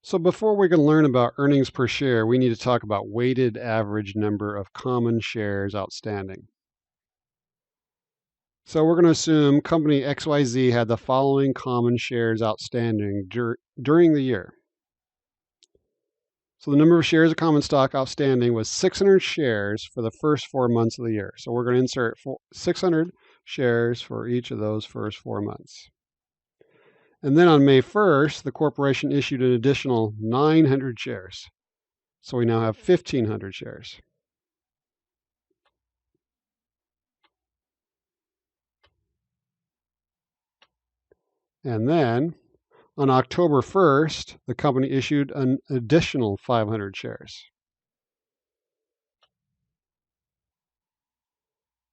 So before we can learn about earnings per share, we need to talk about weighted average number of common shares outstanding. So we're going to assume company XYZ had the following common shares outstanding during the year. So the number of shares of common stock outstanding was 600 shares for the first 4 months of the year. So we're going to insert 600 shares for each of those first 4 months. And then on May 1st, the corporation issued an additional 900 shares. So we now have 1,500 shares. And then on October 1st, the company issued an additional 500 shares.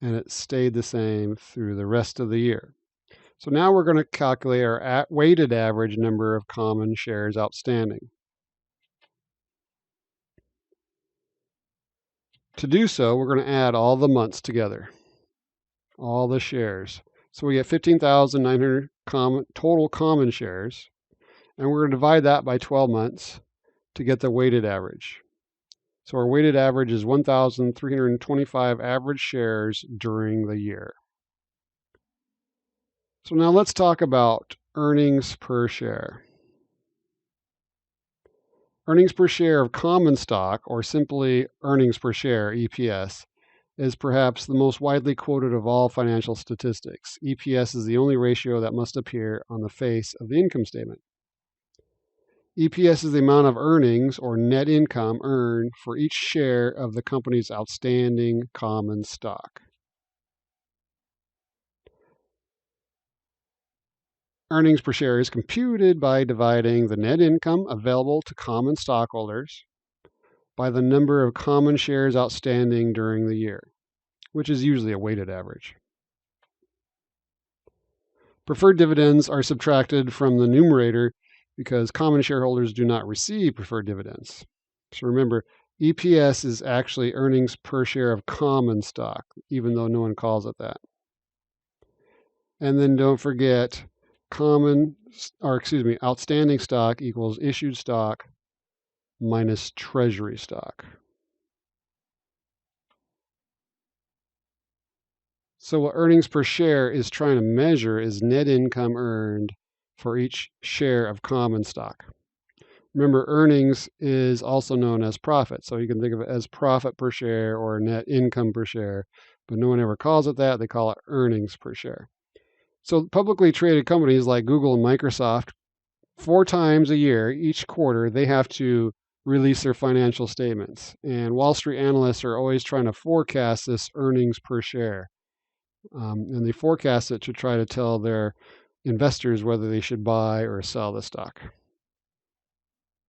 And it stayed the same through the rest of the year. So now we're going to calculate our weighted average number of common shares outstanding. To do so, we're going to add all the months together, all the shares. So we get 15,900 total common shares, and we're going to divide that by 12 months to get the weighted average. So our weighted average is 1,325 average shares during the year. So now let's talk about earnings per share. Earnings per share of common stock, or simply earnings per share, EPS, is perhaps the most widely quoted of all financial statistics. EPS is the only ratio that must appear on the face of the income statement. EPS is the amount of earnings or net income earned for each share of the company's outstanding common stock. Earnings per share is computed by dividing the net income available to common stockholders by the number of common shares outstanding during the year, which is usually a weighted average. Preferred dividends are subtracted from the numerator because common shareholders do not receive preferred dividends. So remember, EPS is actually earnings per share of common stock, even though no one calls it that. And then don't forget, outstanding stock equals issued stock minus treasury stock. So what earnings per share is trying to measure is net income earned for each share of common stock. Remember, earnings is also known as profit. So you can think of it as profit per share or net income per share, but no one ever calls it that. They call it earnings per share. So publicly traded companies like Google and Microsoft, 4 times a year, each quarter, they have to release their financial statements. And Wall Street analysts are always trying to forecast this earnings per share. And they forecast it to try to tell their investors whether they should buy or sell the stock.